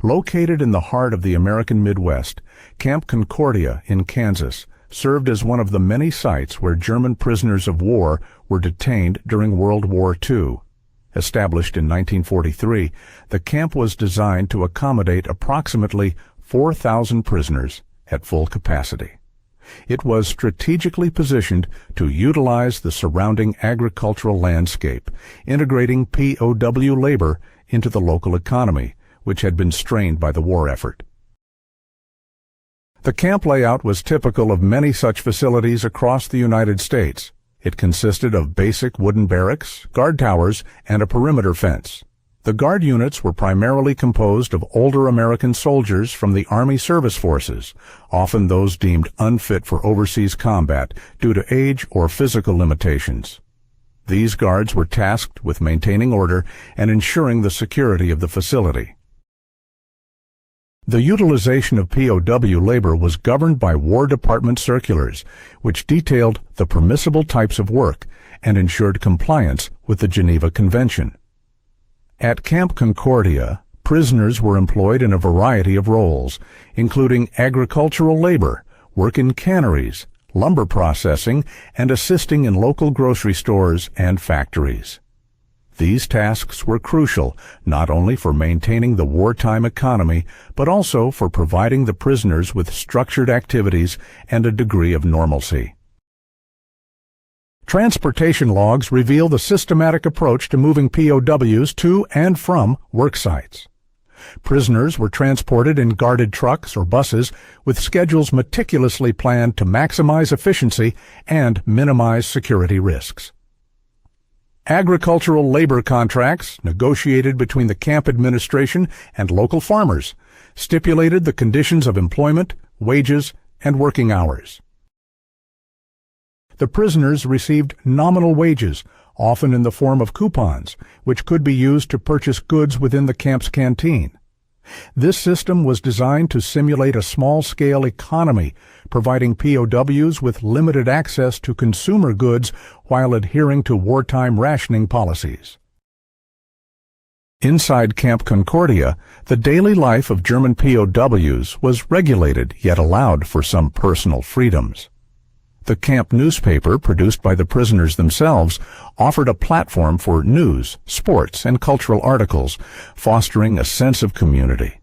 Located in the heart of the American Midwest, Camp Concordia in Kansas served as one of the many sites where German prisoners of war were detained during World War II. Established in 1943, the camp was designed to accommodate approximately 4,000 prisoners at full capacity. It was strategically positioned to utilize the surrounding agricultural landscape, integrating POW labor into the local economy, which had been strained by the war effort. The camp layout was typical of many such facilities across the United States. It consisted of basic wooden barracks, guard towers, and a perimeter fence. The guard units were primarily composed of older American soldiers from the Army Service Forces, often those deemed unfit for overseas combat due to age or physical limitations. These guards were tasked with maintaining order and ensuring the security of the facility. The utilization of POW labor was governed by War Department circulars, which detailed the permissible types of work and ensured compliance with the Geneva Convention. At Camp Concordia, prisoners were employed in a variety of roles, including agricultural labor, work in canneries, lumber processing, and assisting in local grocery stores and factories. These tasks were crucial not only for maintaining the wartime economy, but also for providing the prisoners with structured activities and a degree of normalcy. Transportation logs reveal the systematic approach to moving POWs to and from work sites. Prisoners were transported in guarded trucks or buses with schedules meticulously planned to maximize efficiency and minimize security risks. Agricultural labor contracts, negotiated between the camp administration and local farmers, stipulated the conditions of employment, wages, and working hours. The prisoners received nominal wages, often in the form of coupons, which could be used to purchase goods within the camp's canteen. This system was designed to simulate a small-scale economy, providing POWs with limited access to consumer goods while adhering to wartime rationing policies. Inside Camp Concordia, the daily life of German POWs was regulated yet allowed for some personal freedoms. The camp newspaper, produced by the prisoners themselves, offered a platform for news, sports, and cultural articles, fostering a sense of community.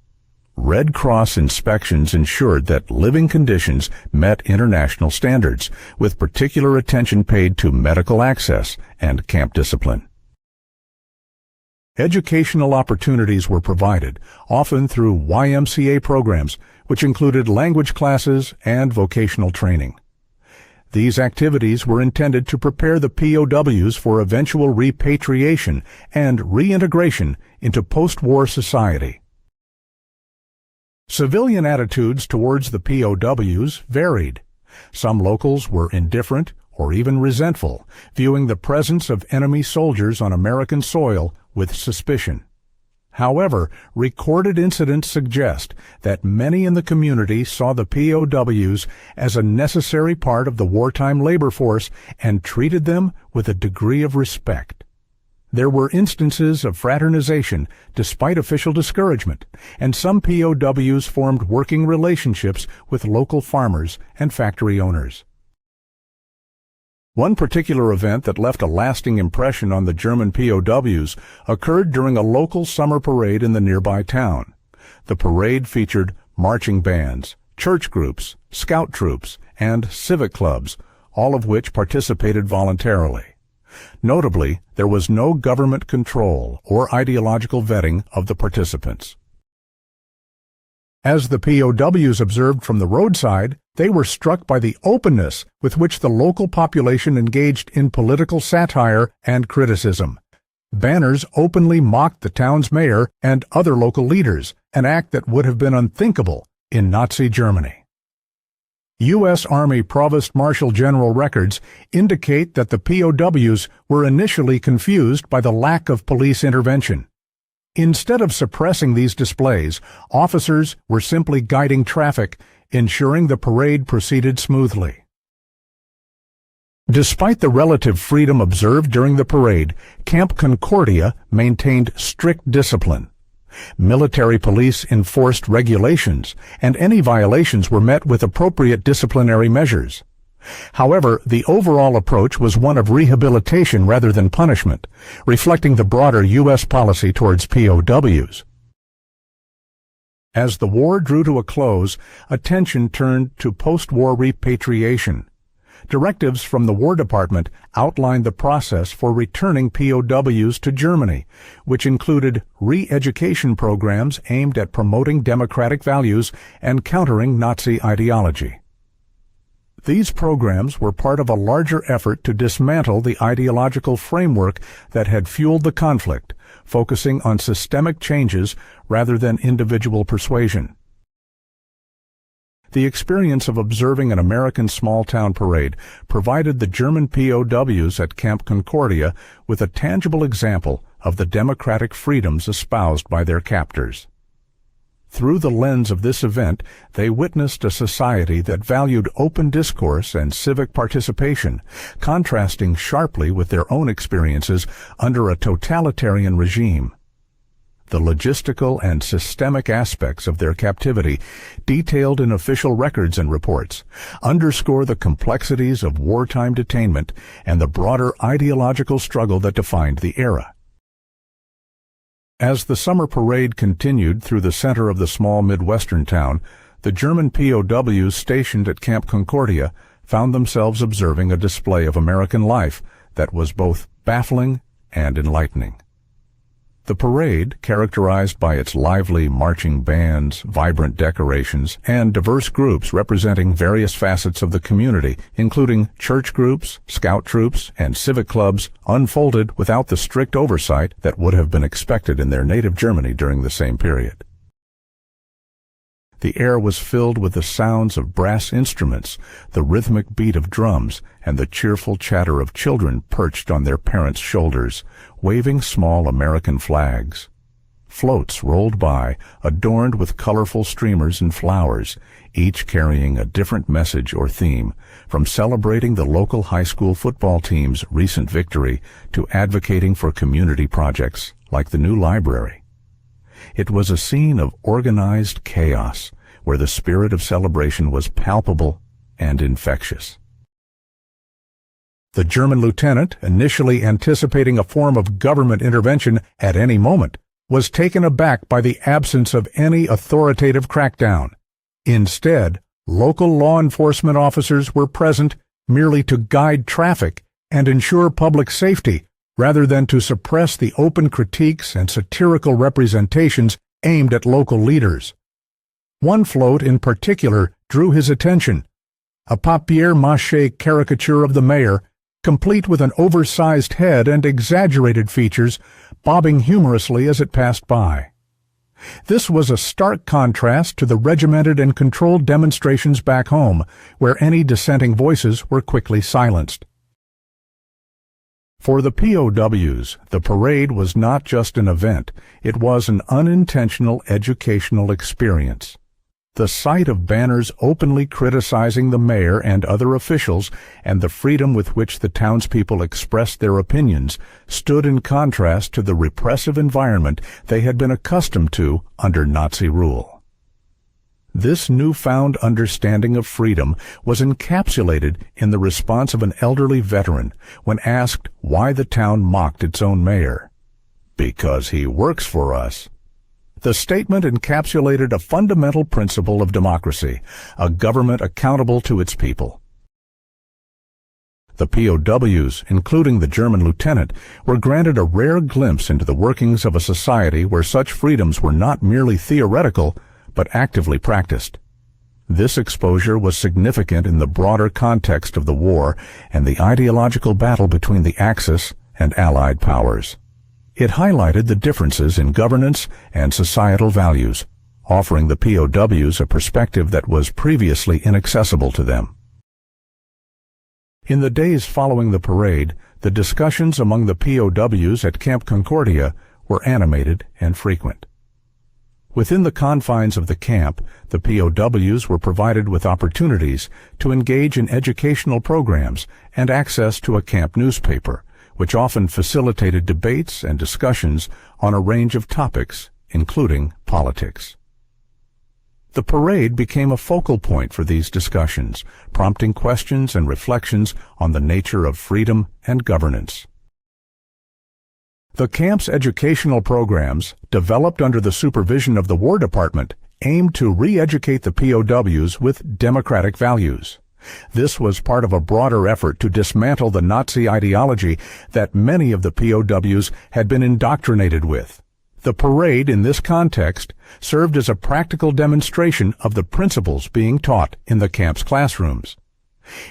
Red Cross inspections ensured that living conditions met international standards, with particular attention paid to medical access and camp discipline. Educational opportunities were provided, often through YMCA programs, which included language classes and vocational training. These activities were intended to prepare the POWs for eventual repatriation and reintegration into post-war society. Civilian attitudes towards the POWs varied. Some locals were indifferent or even resentful, viewing the presence of enemy soldiers on American soil with suspicion. However, recorded incidents suggest that many in the community saw the POWs as a necessary part of the wartime labor force and treated them with a degree of respect. There were instances of fraternization despite official discouragement, and some POWs formed working relationships with local farmers and factory owners. One particular event that left a lasting impression on the German POWs occurred during a local summer parade in the nearby town. The parade featured marching bands, church groups, scout troops, and civic clubs, all of which participated voluntarily. Notably, there was no government control or ideological vetting of the participants. As the POWs observed from the roadside, they were struck by the openness with which the local population engaged in political satire and criticism. Banners openly mocked the town's mayor and other local leaders, an act that would have been unthinkable in Nazi Germany. U.S. Army Provost Marshal General records indicate that the POWs were initially confused by the lack of police intervention. Instead of suppressing these displays, officers were simply guiding traffic, ensuring the parade proceeded smoothly. Despite the relative freedom observed during the parade, Camp Concordia maintained strict discipline. Military police enforced regulations, and any violations were met with appropriate disciplinary measures. However, the overall approach was one of rehabilitation rather than punishment, reflecting the broader U.S. policy towards POWs. As the war drew to a close, attention turned to post-war repatriation. Directives from the War Department outlined the process for returning POWs to Germany, which included re-education programs aimed at promoting democratic values and countering Nazi ideology. These programs were part of a larger effort to dismantle the ideological framework that had fueled the conflict, focusing on systemic changes rather than individual persuasion. The experience of observing an American small-town parade provided the German POWs at Camp Concordia with a tangible example of the democratic freedoms espoused by their captors. Through the lens of this event, they witnessed a society that valued open discourse and civic participation, contrasting sharply with their own experiences under a totalitarian regime. The logistical and systemic aspects of their captivity, detailed in official records and reports, underscore the complexities of wartime detainment and the broader ideological struggle that defined the era. As the summer parade continued through the center of the small Midwestern town, the German POWs stationed at Camp Concordia found themselves observing a display of American life that was both baffling and enlightening. The parade, characterized by its lively marching bands, vibrant decorations, and diverse groups representing various facets of the community, including church groups, scout troops, and civic clubs, unfolded without the strict oversight that would have been expected in their native Germany during the same period. The air was filled with the sounds of brass instruments, the rhythmic beat of drums, and the cheerful chatter of children perched on their parents' shoulders, waving small American flags. Floats rolled by, adorned with colorful streamers and flowers, each carrying a different message or theme, from celebrating the local high school football team's recent victory to advocating for community projects like the new library. It was a scene of organized chaos, where the spirit of celebration was palpable and infectious. The German lieutenant, initially anticipating a form of government intervention at any moment, was taken aback by the absence of any authoritative crackdown. Instead, local law enforcement officers were present merely to guide traffic and ensure public safety, rather than to suppress the open critiques and satirical representations aimed at local leaders. One float in particular drew his attention, a papier-mâché caricature of the mayor, complete with an oversized head and exaggerated features, bobbing humorously as it passed by. This was a stark contrast to the regimented and controlled demonstrations back home, where any dissenting voices were quickly silenced. For the POWs, the parade was not just an event, it was an unintentional educational experience. The sight of banners openly criticizing the mayor and other officials, and the freedom with which the townspeople expressed their opinions, stood in contrast to the repressive environment they had been accustomed to under Nazi rule. This newfound understanding of freedom was encapsulated in the response of an elderly veteran when asked why the town mocked its own mayor. "Because he works for us." The statement encapsulated a fundamental principle of democracy, a government accountable to its people. The POWs, including the German lieutenant, were granted a rare glimpse into the workings of a society where such freedoms were not merely theoretical, but actively practiced. This exposure was significant in the broader context of the war and the ideological battle between the Axis and Allied powers. It highlighted the differences in governance and societal values, offering the POWs a perspective that was previously inaccessible to them. In the days following the parade, the discussions among the POWs at Camp Concordia were animated and frequent. Within the confines of the camp, the POWs were provided with opportunities to engage in educational programs and access to a camp newspaper, which often facilitated debates and discussions on a range of topics, including politics. The parade became a focal point for these discussions, prompting questions and reflections on the nature of freedom and governance. The camp's educational programs, developed under the supervision of the War Department, aimed to re-educate the POWs with democratic values. This was part of a broader effort to dismantle the Nazi ideology that many of the POWs had been indoctrinated with. The parade, in this context, served as a practical demonstration of the principles being taught in the camp's classrooms.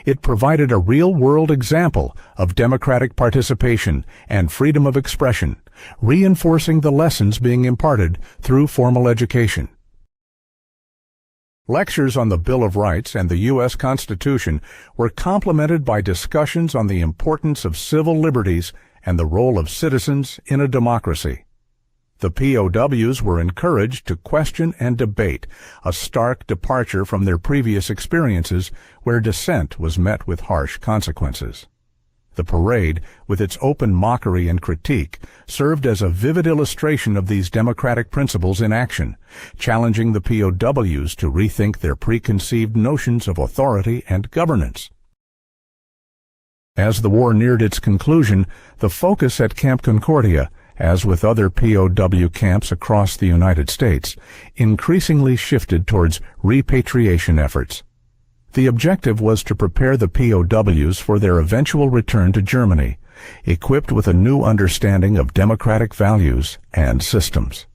It provided a real-world example of democratic participation and freedom of expression, reinforcing the lessons being imparted through formal education. Lectures on the Bill of Rights and the U.S. Constitution were complemented by discussions on the importance of civil liberties and the role of citizens in a democracy. The POWs were encouraged to question and debate, a stark departure from their previous experiences where dissent was met with harsh consequences. The parade, with its open mockery and critique, served as a vivid illustration of these democratic principles in action, challenging the POWs to rethink their preconceived notions of authority and governance. As the war neared its conclusion, the focus at Camp Concordia, as with other POW camps across the United States, increasingly shifted towards repatriation efforts. The objective was to prepare the POWs for their eventual return to Germany, equipped with a new understanding of democratic values and systems.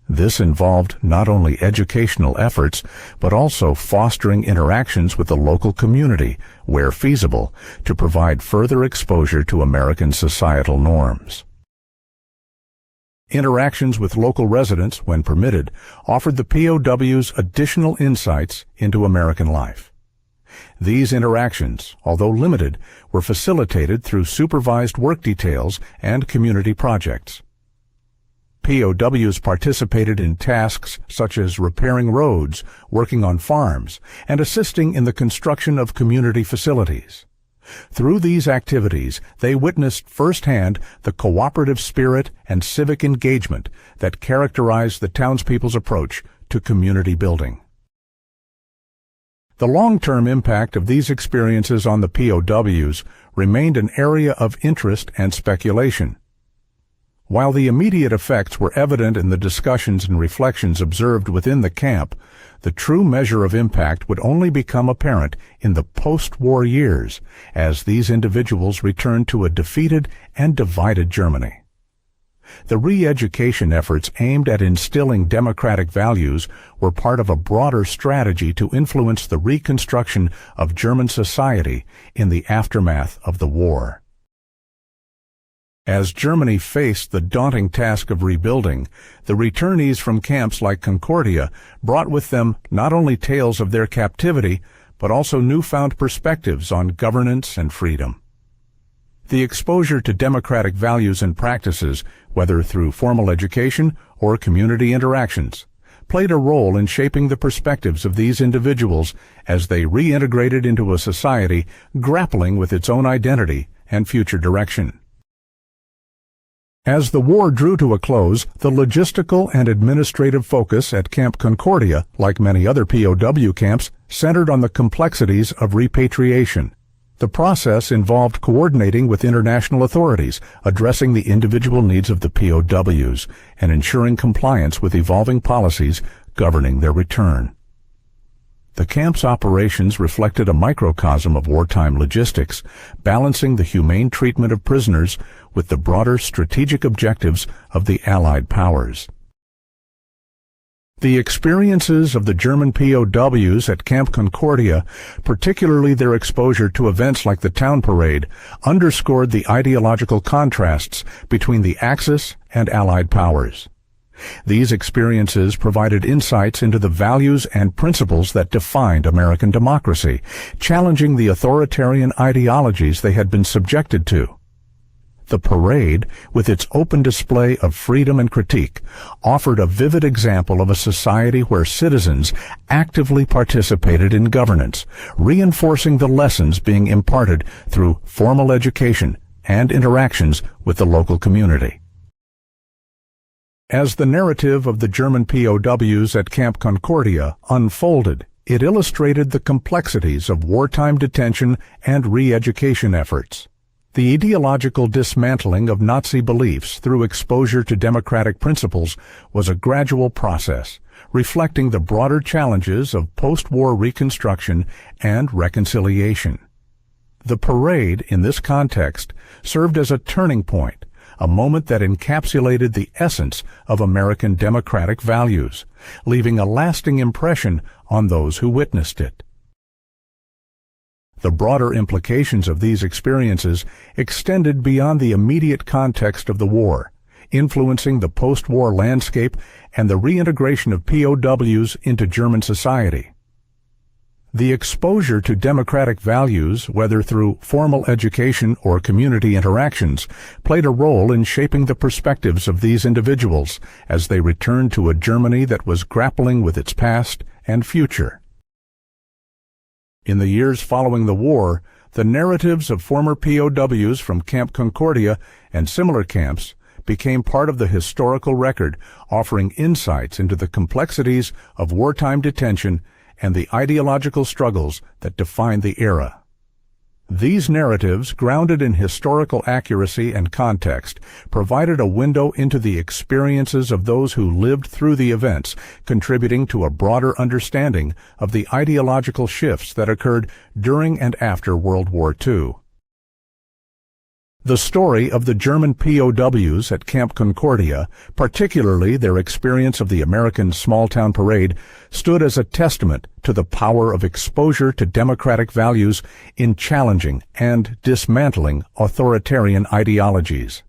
This involved not only educational efforts, but also fostering interactions with the local community, where feasible, to provide further exposure to American societal norms. Interactions with local residents, when permitted, offered the POWs additional insights into American life. These interactions, although limited, were facilitated through supervised work details and community projects. POWs participated in tasks such as repairing roads, working on farms, and assisting in the construction of community facilities. Through these activities, they witnessed firsthand the cooperative spirit and civic engagement that characterized the townspeople's approach to community building. The long-term impact of these experiences on the POWs remained an area of interest and speculation. While the immediate effects were evident in the discussions and reflections observed within the camp, the true measure of impact would only become apparent in the post-war years as these individuals returned to a defeated and divided Germany. The re-education efforts aimed at instilling democratic values were part of a broader strategy to influence the reconstruction of German society in the aftermath of the war. As Germany faced the daunting task of rebuilding, the returnees from camps like Concordia brought with them not only tales of their captivity, but also newfound perspectives on governance and freedom. The exposure to democratic values and practices, whether through formal education or community interactions, played a role in shaping the perspectives of these individuals as they reintegrated into a society grappling with its own identity and future direction. As the war drew to a close, the logistical and administrative focus at Camp Concordia, like many other POW camps, centered on the complexities of repatriation. The process involved coordinating with international authorities, addressing the individual needs of the POWs, and ensuring compliance with evolving policies governing their return. The camp's operations reflected a microcosm of wartime logistics, balancing the humane treatment of prisoners with the broader strategic objectives of the Allied powers. The experiences of the German POWs at Camp Concordia, particularly their exposure to events like the town parade, underscored the ideological contrasts between the Axis and Allied powers. These experiences provided insights into the values and principles that defined American democracy, challenging the authoritarian ideologies they had been subjected to. The parade, with its open display of freedom and critique, offered a vivid example of a society where citizens actively participated in governance, reinforcing the lessons being imparted through formal education and interactions with the local community. As the narrative of the German POWs at Camp Concordia unfolded, it illustrated the complexities of wartime detention and re-education efforts. The ideological dismantling of Nazi beliefs through exposure to democratic principles was a gradual process, reflecting the broader challenges of post-war reconstruction and reconciliation. The parade, in this context, served as a turning point, a moment that encapsulated the essence of American democratic values, leaving a lasting impression on those who witnessed it. The broader implications of these experiences extended beyond the immediate context of the war, influencing the post-war landscape and the reintegration of POWs into German society. The exposure to democratic values, whether through formal education or community interactions, played a role in shaping the perspectives of these individuals as they returned to a Germany that was grappling with its past and future. In the years following the war, the narratives of former POWs from Camp Concordia and similar camps became part of the historical record, offering insights into the complexities of wartime detention and the ideological struggles that defined the era. These narratives, grounded in historical accuracy and context, provided a window into the experiences of those who lived through the events, contributing to a broader understanding of the ideological shifts that occurred during and after World War II. The story of the German POWs at Camp Concordia, particularly their experience of the American small-town parade, stood as a testament to the power of exposure to democratic values in challenging and dismantling authoritarian ideologies.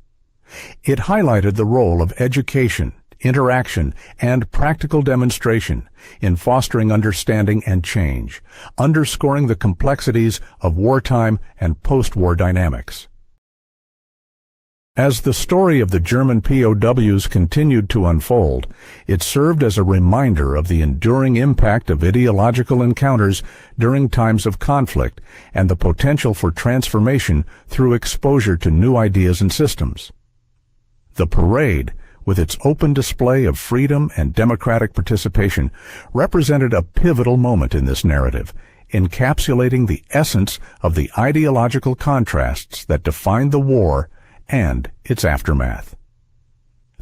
It highlighted the role of education, interaction, and practical demonstration in fostering understanding and change, underscoring the complexities of wartime and post-war dynamics. As the story of the German POWs continued to unfold, it served as a reminder of the enduring impact of ideological encounters during times of conflict and the potential for transformation through exposure to new ideas and systems. The parade, with its open display of freedom and democratic participation, represented a pivotal moment in this narrative, encapsulating the essence of the ideological contrasts that defined the war and its aftermath.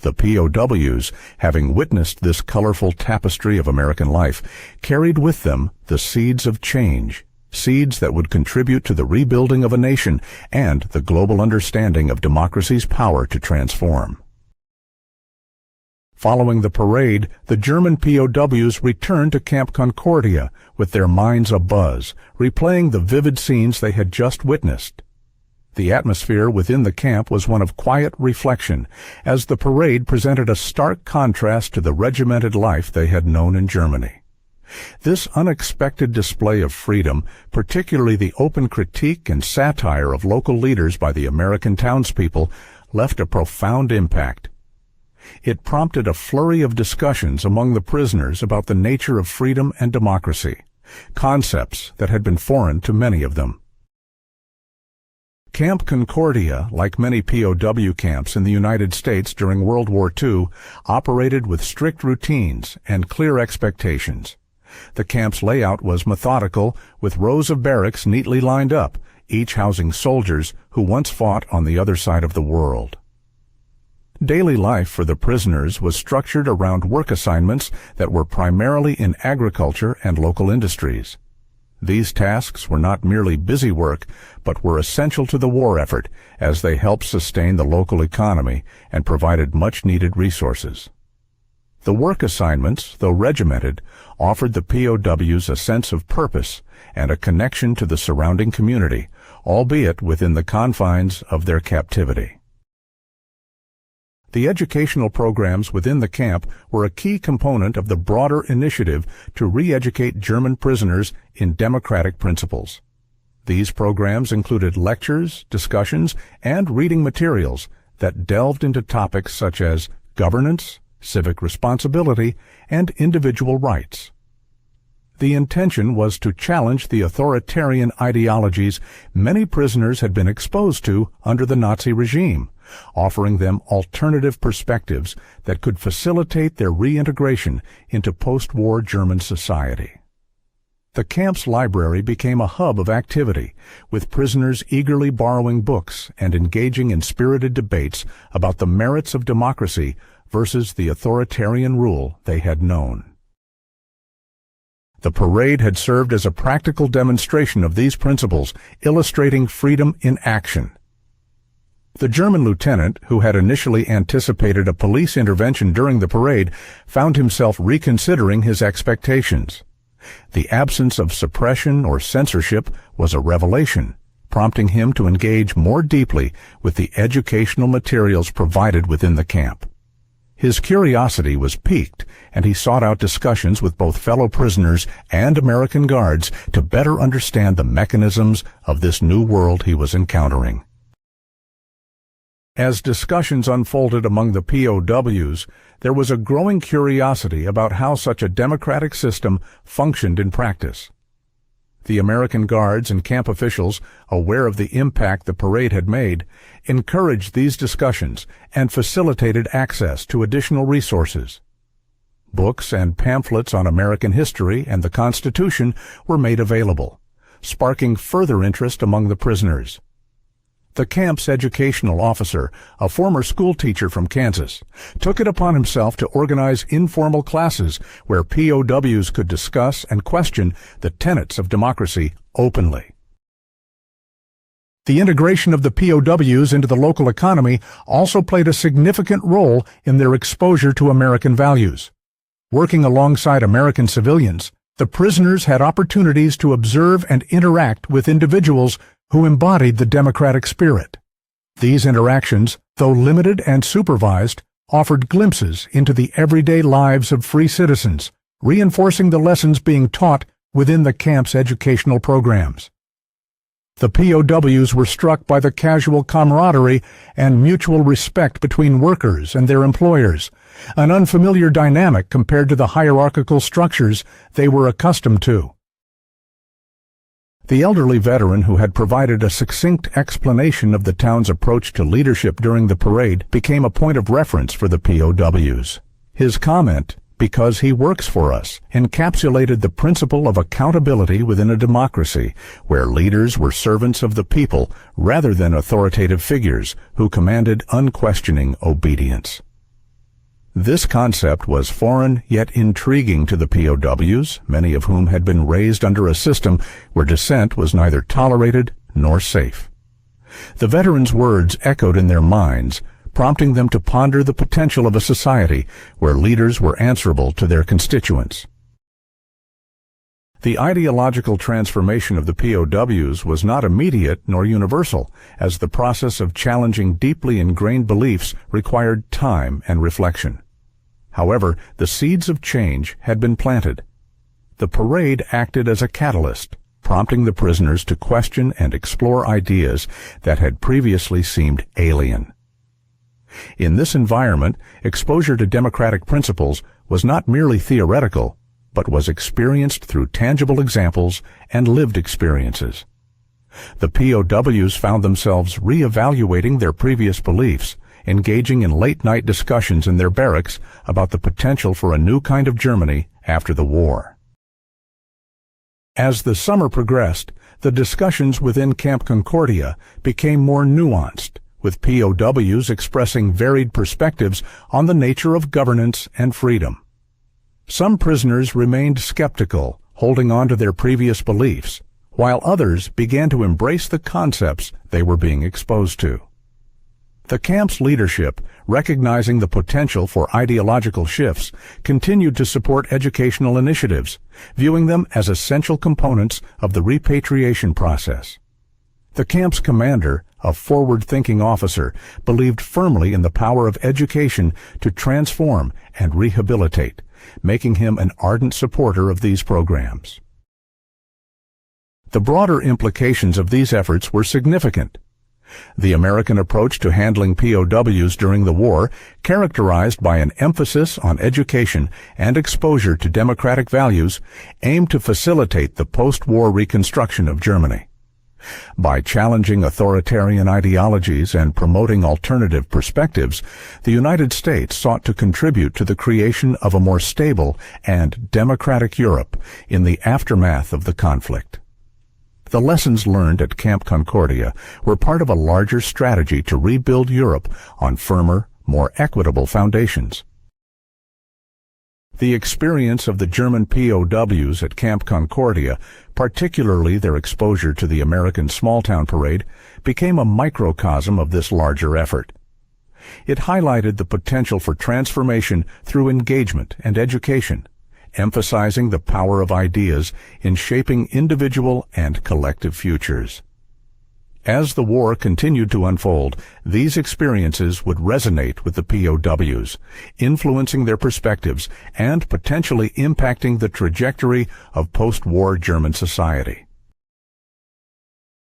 The POWs, having witnessed this colorful tapestry of American life, carried with them the seeds of change, seeds that would contribute to the rebuilding of a nation and the global understanding of democracy's power to transform. Following the parade, the German POWs returned to Camp Concordia with their minds abuzz, replaying the vivid scenes they had just witnessed. The atmosphere within the camp was one of quiet reflection, as the parade presented a stark contrast to the regimented life they had known in Germany. This unexpected display of freedom, particularly the open critique and satire of local leaders by the American townspeople, left a profound impact. It prompted a flurry of discussions among the prisoners about the nature of freedom and democracy, concepts that had been foreign to many of them. Camp Concordia, like many POW camps in the United States during World War II, operated with strict routines and clear expectations. The camp's layout was methodical, with rows of barracks neatly lined up, each housing soldiers who once fought on the other side of the world. Daily life for the prisoners was structured around work assignments that were primarily in agriculture and local industries. These tasks were not merely busy work, but were essential to the war effort as they helped sustain the local economy and provided much-needed resources. The work assignments, though regimented, offered the POWs a sense of purpose and a connection to the surrounding community, albeit within the confines of their captivity. The educational programs within the camp were a key component of the broader initiative to re-educate German prisoners in democratic principles. These programs included lectures, discussions, and reading materials that delved into topics such as governance, civic responsibility, and individual rights. The intention was to challenge the authoritarian ideologies many prisoners had been exposed to under the Nazi regime, offering them alternative perspectives that could facilitate their reintegration into post-war German society. The camp's library became a hub of activity, with prisoners eagerly borrowing books and engaging in spirited debates about the merits of democracy versus the authoritarian rule they had known. The parade had served as a practical demonstration of these principles, illustrating freedom in action. The German lieutenant, who had initially anticipated a police intervention during the parade, found himself reconsidering his expectations. The absence of suppression or censorship was a revelation, prompting him to engage more deeply with the educational materials provided within the camp. His curiosity was piqued, and he sought out discussions with both fellow prisoners and American guards to better understand the mechanisms of this new world he was encountering. As discussions unfolded among the POWs, there was a growing curiosity about how such a democratic system functioned in practice. The American guards and camp officials, aware of the impact the parade had made, encouraged these discussions and facilitated access to additional resources. Books and pamphlets on American history and the Constitution were made available, sparking further interest among the prisoners. The camp's educational officer, a former schoolteacher from Kansas, took it upon himself to organize informal classes where POWs could discuss and question the tenets of democracy openly. The integration of the POWs into the local economy also played a significant role in their exposure to American values. Working alongside American civilians, the prisoners had opportunities to observe and interact with individuals who embodied the democratic spirit. These interactions, though limited and supervised, offered glimpses into the everyday lives of free citizens, reinforcing the lessons being taught within the camp's educational programs. The POWs were struck by the casual camaraderie and mutual respect between workers and their employers, an unfamiliar dynamic compared to the hierarchical structures they were accustomed to. The elderly veteran who had provided a succinct explanation of the town's approach to leadership during the parade became a point of reference for the POWs. His comment, "Because he works for us," encapsulated the principle of accountability within a democracy, where leaders were servants of the people rather than authoritative figures who commanded unquestioning obedience. This concept was foreign yet intriguing to the POWs, many of whom had been raised under a system where dissent was neither tolerated nor safe. The veterans' words echoed in their minds, prompting them to ponder the potential of a society where leaders were answerable to their constituents. The ideological transformation of the POWs was not immediate nor universal, as the process of challenging deeply ingrained beliefs required time and reflection. However, the seeds of change had been planted. The parade acted as a catalyst, prompting the prisoners to question and explore ideas that had previously seemed alien. In this environment, exposure to democratic principles was not merely theoretical, but was experienced through tangible examples and lived experiences. The POWs found themselves re-evaluating their previous beliefs, engaging in late-night discussions in their barracks about the potential for a new kind of Germany after the war. As the summer progressed, the discussions within Camp Concordia became more nuanced, with POWs expressing varied perspectives on the nature of governance and freedom. Some prisoners remained skeptical, holding on to their previous beliefs, while others began to embrace the concepts they were being exposed to. The camp's leadership, recognizing the potential for ideological shifts, continued to support educational initiatives, viewing them as essential components of the repatriation process. The camp's commander, a forward-thinking officer, believed firmly in the power of education to transform and rehabilitate, making him an ardent supporter of these programs. The broader implications of these efforts were significant. The American approach to handling POWs during the war, characterized by an emphasis on education and exposure to democratic values, aimed to facilitate the post-war reconstruction of Germany. By challenging authoritarian ideologies and promoting alternative perspectives, the United States sought to contribute to the creation of a more stable and democratic Europe in the aftermath of the conflict. The lessons learned at Camp Concordia were part of a larger strategy to rebuild Europe on firmer, more equitable foundations. The experience of the German POWs at Camp Concordia, particularly their exposure to the American small-town parade, became a microcosm of this larger effort. It highlighted the potential for transformation through engagement and education, emphasizing the power of ideas in shaping individual and collective futures. As the war continued to unfold, these experiences would resonate with the POWs, influencing their perspectives and potentially impacting the trajectory of post-war German society.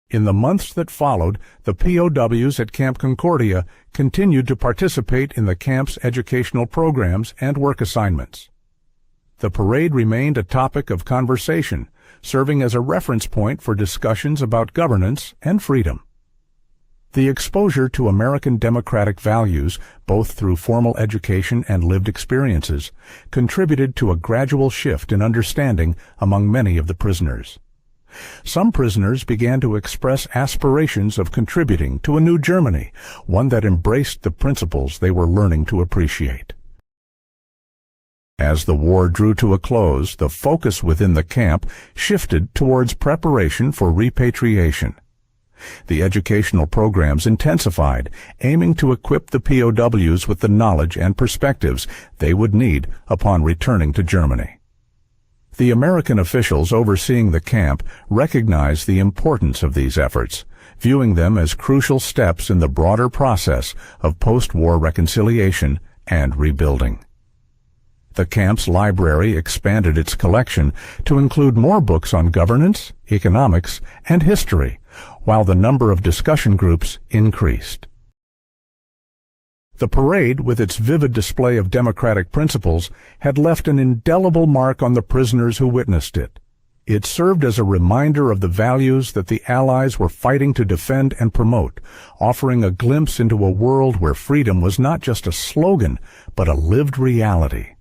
In the months that followed, the POWs at Camp Concordia continued to participate in the camp's educational programs and work assignments. The parade remained a topic of conversation, serving as a reference point for discussions about governance and freedom. The exposure to American democratic values, both through formal education and lived experiences, contributed to a gradual shift in understanding among many of the prisoners. Some prisoners began to express aspirations of contributing to a new Germany, one that embraced the principles they were learning to appreciate. As the war drew to a close, the focus within the camp shifted towards preparation for repatriation. The educational programs intensified, aiming to equip the POWs with the knowledge and perspectives they would need upon returning to Germany. The American officials overseeing the camp recognized the importance of these efforts, viewing them as crucial steps in the broader process of post-war reconciliation and rebuilding. The camp's library expanded its collection to include more books on governance, economics, and history, while the number of discussion groups increased. The parade, with its vivid display of democratic principles, had left an indelible mark on the prisoners who witnessed it. It served as a reminder of the values that the Allies were fighting to defend and promote, offering a glimpse into a world where freedom was not just a slogan, but a lived reality.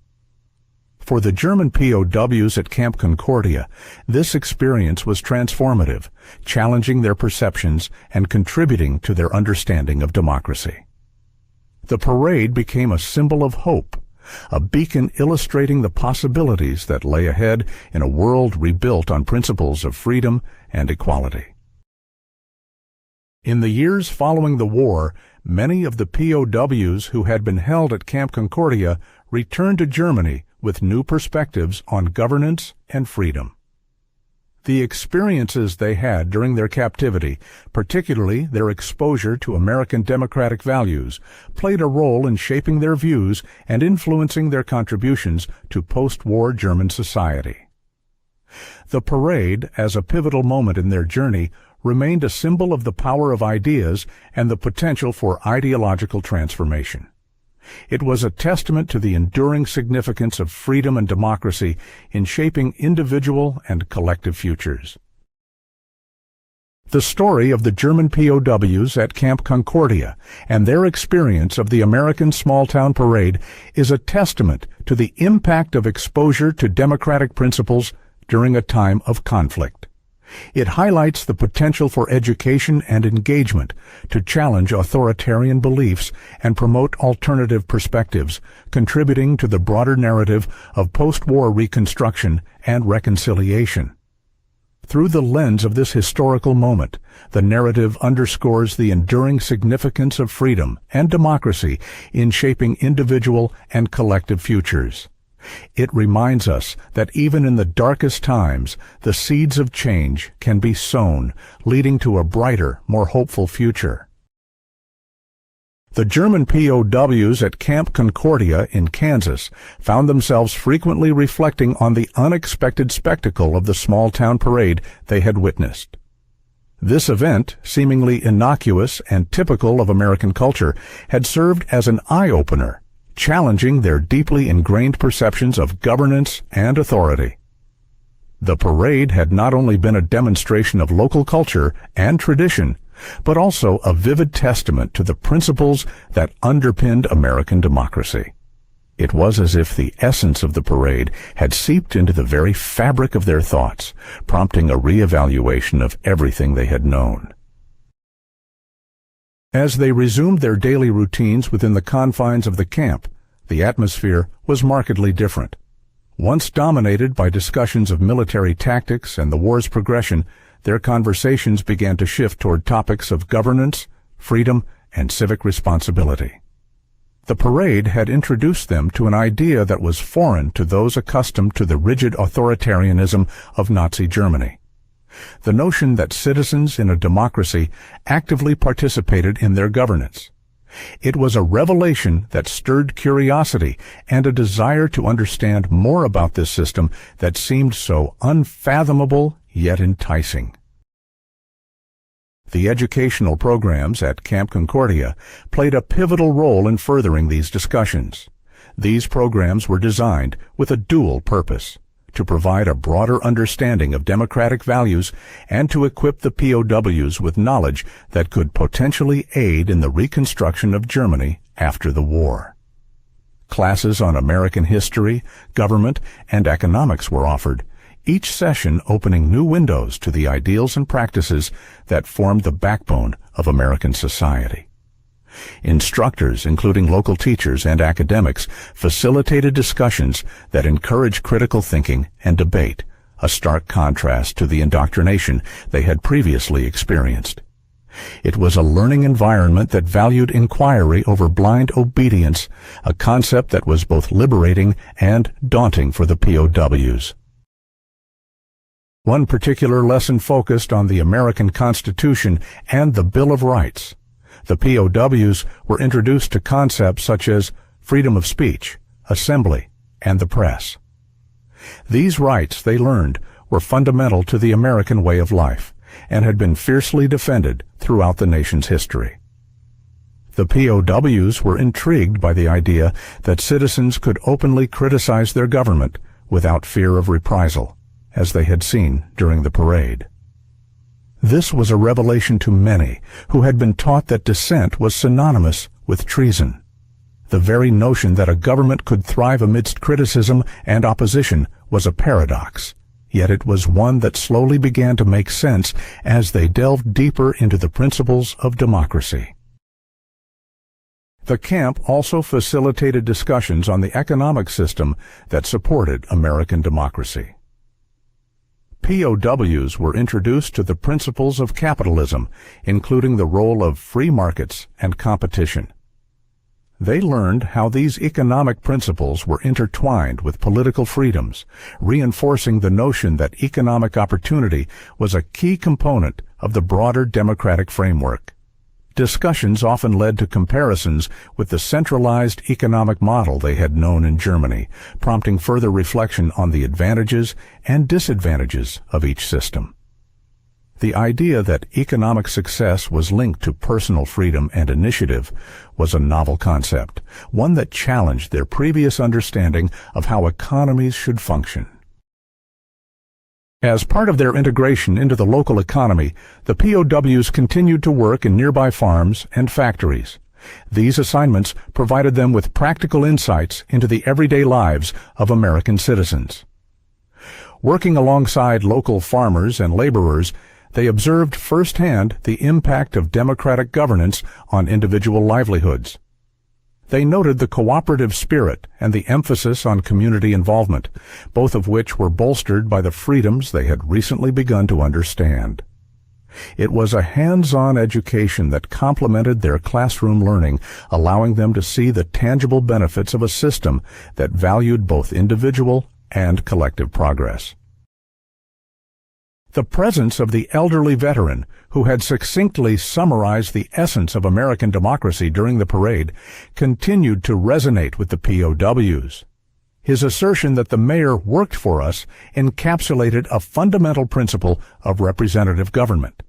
For the German POWs at Camp Concordia, this experience was transformative, challenging their perceptions and contributing to their understanding of democracy. The parade became a symbol of hope, a beacon illustrating the possibilities that lay ahead in a world rebuilt on principles of freedom and equality. In the years following the war, many of the POWs who had been held at Camp Concordia returned to Germany with new perspectives on governance and freedom. The experiences they had during their captivity, particularly their exposure to American democratic values, played a role in shaping their views and influencing their contributions to post-war German society. The parade, as a pivotal moment in their journey, remained a symbol of the power of ideas and the potential for ideological transformation. It was a testament to the enduring significance of freedom and democracy in shaping individual and collective futures. The story of the German POWs at Camp Concordia and their experience of the American small-town parade is a testament to the impact of exposure to democratic principles during a time of conflict. It highlights the potential for education and engagement to challenge authoritarian beliefs and promote alternative perspectives, contributing to the broader narrative of post-war reconstruction and reconciliation. Through the lens of this historical moment, the narrative underscores the enduring significance of freedom and democracy in shaping individual and collective futures. It reminds us that even in the darkest times, the seeds of change can be sown, leading to a brighter, more hopeful future. The German POWs at Camp Concordia in Kansas found themselves frequently reflecting on the unexpected spectacle of the small-town parade they had witnessed. This event, seemingly innocuous and typical of American culture, had served as an eye-opener, challenging their deeply ingrained perceptions of governance and authority. The parade had not only been a demonstration of local culture and tradition, but also a vivid testament to the principles that underpinned American democracy. It was as if the essence of the parade had seeped into the very fabric of their thoughts, prompting a reevaluation of everything they had known. As they resumed their daily routines within the confines of the camp, the atmosphere was markedly different. Once dominated by discussions of military tactics and the war's progression, their conversations began to shift toward topics of governance, freedom, and civic responsibility. The parade had introduced them to an idea that was foreign to those accustomed to the rigid authoritarianism of Nazi Germany. The notion that citizens in a democracy actively participated in their governance. It was a revelation that stirred curiosity and a desire to understand more about this system that seemed so unfathomable yet enticing. The educational programs at Camp Concordia played a pivotal role in furthering these discussions. These programs were designed with a dual purpose: to provide a broader understanding of democratic values and to equip the POWs with knowledge that could potentially aid in the reconstruction of Germany after the war. Classes on American history, government, and economics were offered, each session opening new windows to the ideals and practices that formed the backbone of American society. Instructors, including local teachers and academics, facilitated discussions that encouraged critical thinking and debate, a stark contrast to the indoctrination they had previously experienced. It was a learning environment that valued inquiry over blind obedience, a concept that was both liberating and daunting for the POWs. One particular lesson focused on the American Constitution and the Bill of Rights. The POWs were introduced to concepts such as freedom of speech, assembly, and the press. These rights, they learned, were fundamental to the American way of life and had been fiercely defended throughout the nation's history. The POWs were intrigued by the idea that citizens could openly criticize their government without fear of reprisal, as they had seen during the parade. This was a revelation to many who had been taught that dissent was synonymous with treason. The very notion that a government could thrive amidst criticism and opposition was a paradox, yet it was one that slowly began to make sense as they delved deeper into the principles of democracy. The camp also facilitated discussions on the economic system that supported American democracy. POWs were introduced to the principles of capitalism, including the role of free markets and competition. They learned how these economic principles were intertwined with political freedoms, reinforcing the notion that economic opportunity was a key component of the broader democratic framework. Discussions often led to comparisons with the centralized economic model they had known in Germany, prompting further reflection on the advantages and disadvantages of each system. The idea that economic success was linked to personal freedom and initiative was a novel concept, one that challenged their previous understanding of how economies should function. As part of their integration into the local economy, the POWs continued to work in nearby farms and factories. These assignments provided them with practical insights into the everyday lives of American citizens. Working alongside local farmers and laborers, they observed firsthand the impact of democratic governance on individual livelihoods. They noted the cooperative spirit and the emphasis on community involvement, both of which were bolstered by the freedoms they had recently begun to understand. It was a hands-on education that complemented their classroom learning, allowing them to see the tangible benefits of a system that valued both individual and collective progress. The presence of the elderly veteran, who had succinctly summarized the essence of American democracy during the parade, continued to resonate with the POWs. His assertion that the mayor worked for us encapsulated a fundamental principle of representative government.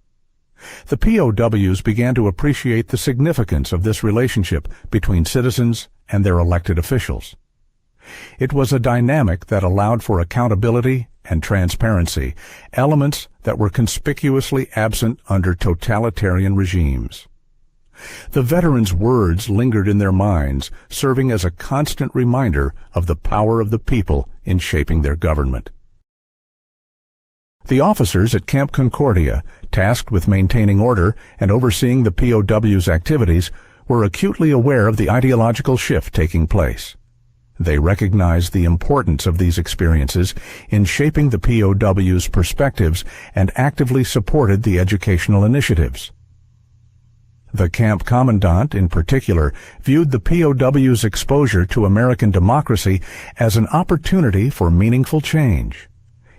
The POWs began to appreciate the significance of this relationship between citizens and their elected officials. It was a dynamic that allowed for accountability and transparency, elements that were conspicuously absent under totalitarian regimes. The veterans' words lingered in their minds, serving as a constant reminder of the power of the people in shaping their government. The officers at Camp Concordia, tasked with maintaining order and overseeing the POWs' activities, were acutely aware of the ideological shift taking place. They recognized the importance of these experiences in shaping the POWs' perspectives and actively supported the educational initiatives. The camp commandant, in particular, viewed the POWs' exposure to American democracy as an opportunity for meaningful change.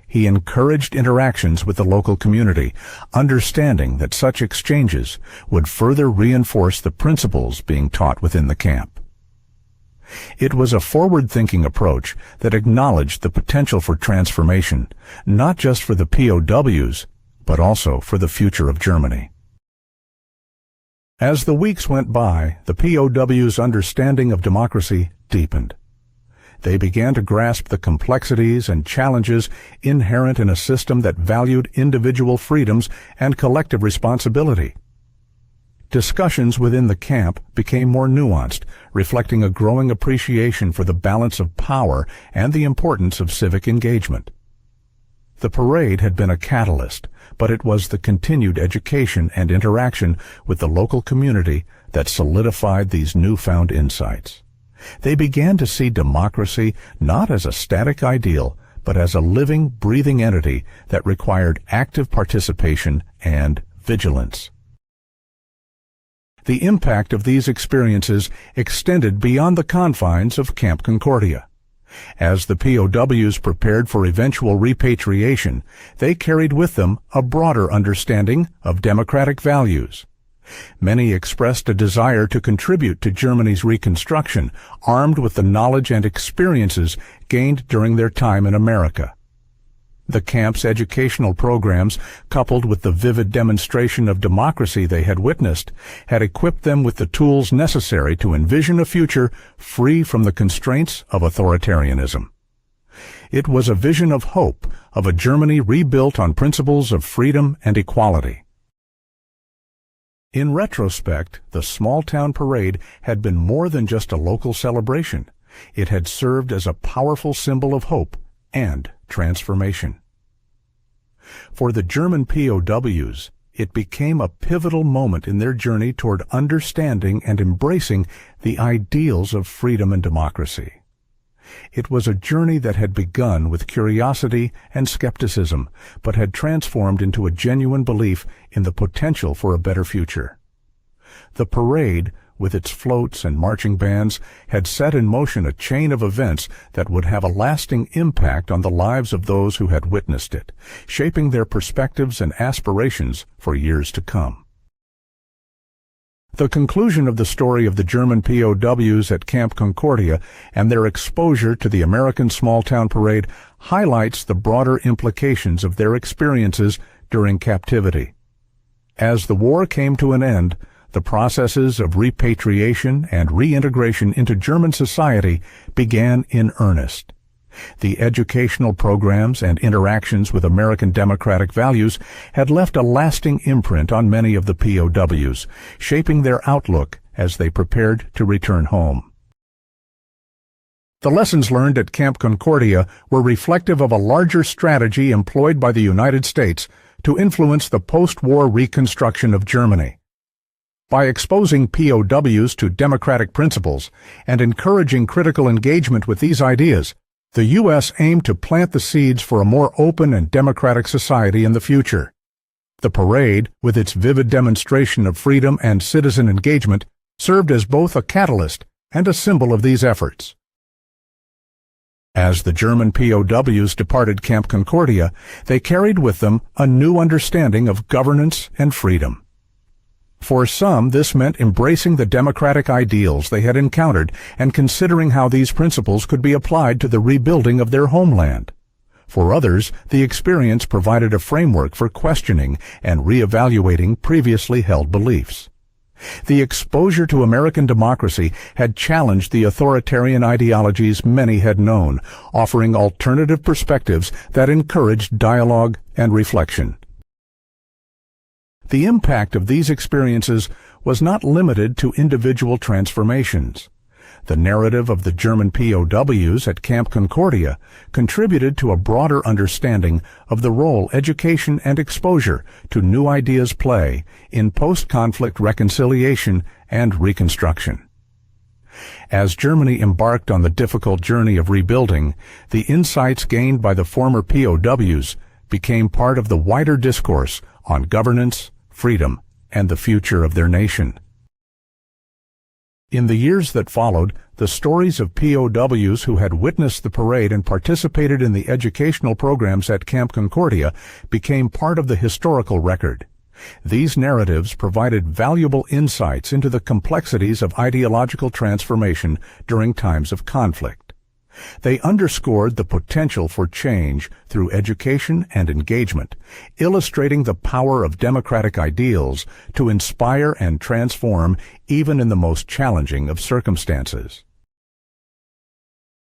He encouraged interactions with the local community, understanding that such exchanges would further reinforce the principles being taught within the camp. It was a forward-thinking approach that acknowledged the potential for transformation, not just for the POWs, but also for the future of Germany. As the weeks went by, the POWs' understanding of democracy deepened. They began to grasp the complexities and challenges inherent in a system that valued individual freedoms and collective responsibility. Discussions within the camp became more nuanced, reflecting a growing appreciation for the balance of power and the importance of civic engagement. The parade had been a catalyst, but it was the continued education and interaction with the local community that solidified these newfound insights. They began to see democracy not as a static ideal, but as a living, breathing entity that required active participation and vigilance. The impact of these experiences extended beyond the confines of Camp Concordia. As the POWs prepared for eventual repatriation, they carried with them a broader understanding of democratic values. Many expressed a desire to contribute to Germany's reconstruction, armed with the knowledge and experiences gained during their time in America. The camp's educational programs, coupled with the vivid demonstration of democracy they had witnessed, had equipped them with the tools necessary to envision a future free from the constraints of authoritarianism. It was a vision of hope, of a Germany rebuilt on principles of freedom and equality. In retrospect, the small-town parade had been more than just a local celebration. It had served as a powerful symbol of hope and transformation. For the German POWs, it became a pivotal moment in their journey toward understanding and embracing the ideals of freedom and democracy. It was a journey that had begun with curiosity and skepticism, but had transformed into a genuine belief in the potential for a better future. The parade, with its floats and marching bands, had set in motion a chain of events that would have a lasting impact on the lives of those who had witnessed it, shaping their perspectives and aspirations for years to come. The conclusion of the story of the German POWs at Camp Concordia and their exposure to the American small-town parade highlights the broader implications of their experiences during captivity. As the war came to an end, the processes of repatriation and reintegration into German society began in earnest. The educational programs and interactions with American democratic values had left a lasting imprint on many of the POWs, shaping their outlook as they prepared to return home. The lessons learned at Camp Concordia were reflective of a larger strategy employed by the United States to influence the post-war reconstruction of Germany. By exposing POWs to democratic principles and encouraging critical engagement with these ideas, the U.S. aimed to plant the seeds for a more open and democratic society in the future. The parade, with its vivid demonstration of freedom and citizen engagement, served as both a catalyst and a symbol of these efforts. As the German POWs departed Camp Concordia, they carried with them a new understanding of governance and freedom. For some, this meant embracing the democratic ideals they had encountered and considering how these principles could be applied to the rebuilding of their homeland. For others, the experience provided a framework for questioning and reevaluating previously held beliefs. The exposure to American democracy had challenged the authoritarian ideologies many had known, offering alternative perspectives that encouraged dialogue and reflection. The impact of these experiences was not limited to individual transformations. The narrative of the German POWs at Camp Concordia contributed to a broader understanding of the role education and exposure to new ideas play in post-conflict reconciliation and reconstruction. As Germany embarked on the difficult journey of rebuilding, the insights gained by the former POWs became part of the wider discourse on governance, freedom, and the future of their nation. In the years that followed, the stories of POWs who had witnessed the parade and participated in the educational programs at Camp Concordia became part of the historical record. These narratives provided valuable insights into the complexities of ideological transformation during times of conflict. They underscored the potential for change through education and engagement, illustrating the power of democratic ideals to inspire and transform even in the most challenging of circumstances.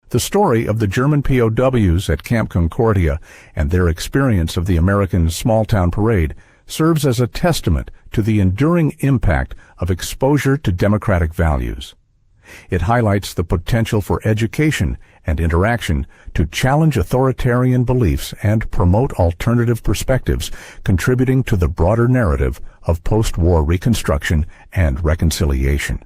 The story of the German POWs at Camp Concordia and their experience of the American small-town parade serves as a testament to the enduring impact of exposure to democratic values. It highlights the potential for education and interaction to challenge authoritarian beliefs and promote alternative perspectives, contributing to the broader narrative of post-war reconstruction and reconciliation.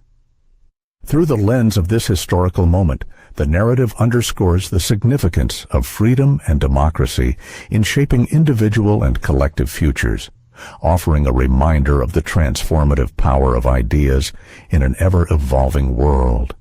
Through the lens of this historical moment, the narrative underscores the significance of freedom and democracy in shaping individual and collective futures, offering a reminder of the transformative power of ideas in an ever-evolving world.